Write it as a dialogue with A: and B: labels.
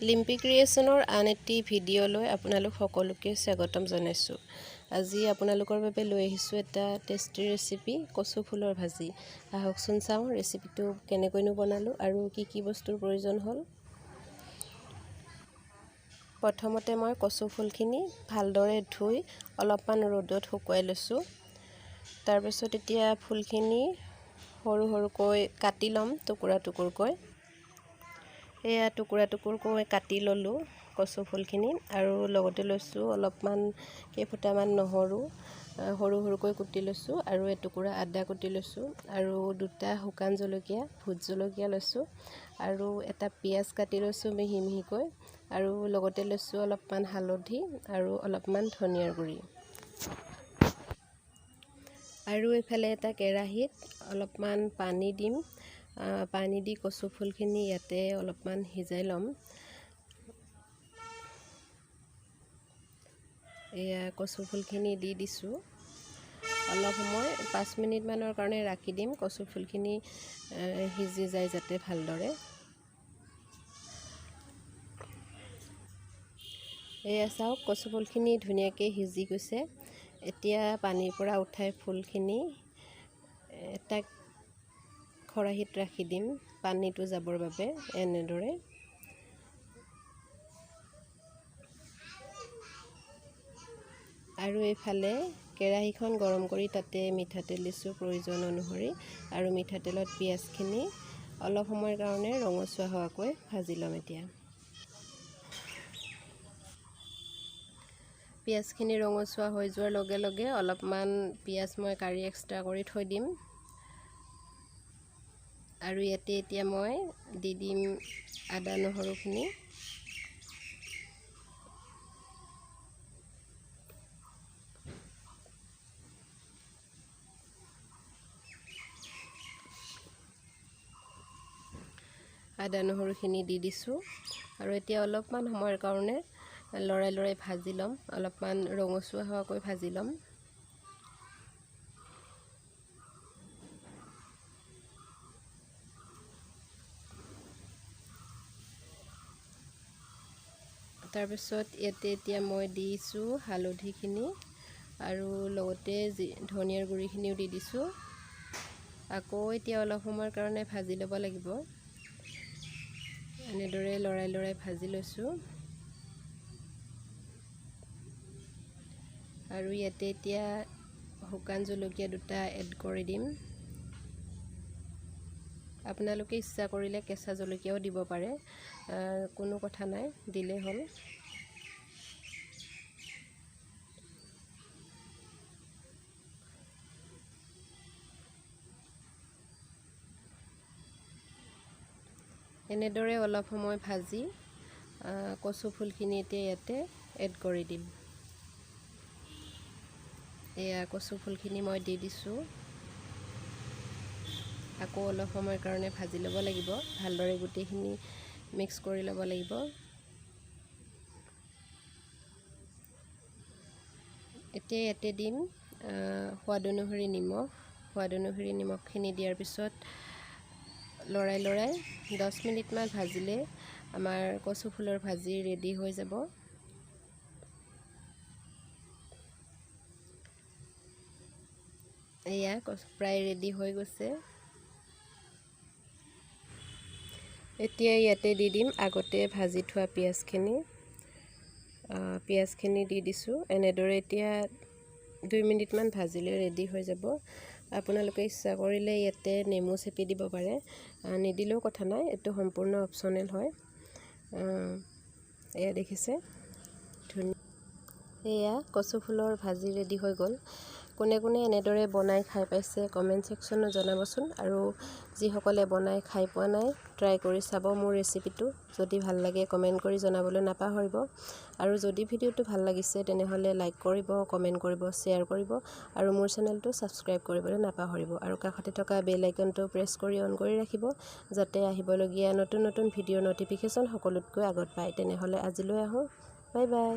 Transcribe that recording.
A: লিম্পি ক্ৰিয়েশ্যনৰ আন এটি ভিডিঅ'লৈ আপোনালোক সকলোকে স্বাগতম জনাইছোঁ। আজি আপোনালোকৰ বাবে লৈ আহিছোঁ এটা টেষ্টি ৰেচিপি, কচু ফুলৰ ভাজি। আহকচোন চাওঁ ৰেচিপিটো কেনেকৈনো বনালোঁ আৰু কি কি বস্তুৰ প্ৰয়োজন হ'ল। প্ৰথমতে মই কচু ফুলখিনি ভালদৰে ধুই অলপমান ৰ'দত শুকুৱাই লৈছোঁ। তাৰপিছত এতিয়া ফুলখিনি সৰু সৰুকৈ কাটি ল'ম, টুকুৰা টুকুৰকৈ। এয়া টুকুৰা টুকুৰকৈ কাটি ল'লোঁ কচু ফুলখিনি, আৰু লগতে লৈছোঁ অলপমান কেইফুটামান নহৰু সৰু সৰুকৈ কুটি লৈছোঁ, আৰু এটুকুৰা আদা কুটি লৈছোঁ, আৰু দুটা শুকান জলকীয়া, ভোট জলকীয়া লৈছোঁ, আৰু এটা পিঁয়াজ কাটি লৈছোঁ মিহি মিহিকৈ, আৰু লগতে লৈছোঁ অলপমান হালধি আৰু অলপমান ধনিয়াৰ গুড়ি। আৰু এইফালে এটা কেৰাহীত অলপমান পানী দিম। পানী দি কচু ফুলখিনি ইয়াতে অলপমান সিজাই ল'ম। এয়া কচু ফুলখিনি দি দিছোঁ। অলপ সময় 5 মিনিটমানৰ কাৰণে ৰাখি দিম, কচু ফুলখিনি সিজি যায় যাতে ভালদৰে। এয়া চাওক, কচু ফুলখিনি ধুনীয়াকৈ সিজি গৈছে। এতিয়া পানীৰ পৰা উঠাই ফুলখিনি এটা খৰাহীত ৰাখি দিম পানীটো যাবৰ বাবে, এনেদৰে। আৰু এইফালে কেৰাহীখন গৰম কৰি তাতে মিঠাতেল দিছোঁ প্ৰয়োজন অনুসৰি, আৰু মিঠাতেলত পিঁয়াজখিনি অলপ সময়ৰ কাৰণে ৰঙচুৱা হোৱাকৈ ভাজি ল'ম। এতিয়া পিঁয়াজখিনি ৰঙচুৱা হৈ যোৱাৰ লগে লগে অলপমান পিঁয়াজ মই কাঢ়ি এক্সট্ৰা কৰি থৈ দিম। আৰু ইয়াতে এতিয়া মই দি দিম আদা নহৰুখিনি। আদা নহৰুখিনি দি দিছোঁ, আৰু এতিয়া অলপমান সময়ৰ কাৰণে লৰাই লৰাই ভাজি ল'ম, অলপমান ৰঙচুৱা হোৱাকৈ ভাজি ল'ম। তাৰপিছত ইয়াতে এতিয়া মই দিছোঁ হালধিখিনি, আৰু লগতে ধনিয়াৰ গুড়িখিনিও দি দিছোঁ। আকৌ এতিয়া অলপ সময়ৰ কাৰণে ভাজি ল'ব লাগিব। এনেদৰে লৰাই লৰাই ভাজি লৈছোঁ। আৰু ইয়াতে এতিয়া শুকান জলকীয়া দুটা এড কৰি দিম। আপোনালোকে ইচ্ছা কৰিলে কেঁচা জলকীয়াও দিব পাৰে, কোনো কথা নাই, দিলেই হ'ল। এনেদৰে অলপ সময় ভাজি কচু ফুলখিনি এতিয়া ইয়াতে এড কৰি দিম। এয়া কচু ফুলখিনি মই দি দিছোঁ। আকৌ অলপ সময়ৰ কাৰণে ভাজি ল'ব লাগিব, ভালদৰে গোটেইখিনি মিক্স কৰি ল'ব লাগিব। এতিয়া ইয়াতে দিম সোৱাদ অনুসৰি নিমখ। সোৱাদ অনুসৰি নিমখখিনি দিয়াৰ পিছত লৰাই লৰাই 10 মিনিটমান ভাজিলে আমাৰ কচু ফুলৰ ভাজি ৰেডি হৈ যাব। এয়া প্ৰায় ৰেডি হৈ গৈছে। এতিয়া ইয়াতে দি দিম আগতে ভাজি থোৱা পিঁয়াজখিনি। পিঁয়াজখিনি দি দিছোঁ। এনেদৰে এতিয়া 2 মিনিটমান ভাজিলে ৰেডি হৈ যাব। আপোনালোকে ইচ্ছা কৰিলে ইয়াতে নেমু চেপি দিব পাৰে, নিদিলেও কথা নাই, এইটো সম্পূৰ্ণ অপশ্যনেল হয়। এয়া দেখিছে, ধুনীয়া। এয়া কচু ফুলৰ ভাজি ৰেডি হৈ গ'ল। কোনে কোনে এনেদৰে বনাই খাই পাইছে কমেণ্ট ছেকশ্যনত জনাবচোন, আৰু যিসকলে বনাই খাই পোৱা নাই ট্ৰাই কৰি চাব মোৰ ৰেচিপিটো। যদি ভাল লাগে কমেণ্ট কৰি জনাবলৈ নাপাহৰিব, আৰু যদি ভিডিঅ'টো ভাল লাগিছে তেনেহ'লে লাইক কৰিব, কমেণ্ট কৰিব, শ্বেয়াৰ কৰিব, আৰু মোৰ চেনেলটো ছাবস্ক্ৰাইব কৰিবলৈ নাপাহৰিব, আৰু কাষতে থকা বেল আইকনটো প্ৰেছ কৰি অন কৰি ৰাখিব, যাতে আহিবলগীয়া নতুন নতুন ভিডিঅ'ৰ ন'টিফিকেশ্যন সকলোতকৈ আগত পায়। তেনেহ'লে আজিলৈ আহোঁ, বাই বাই।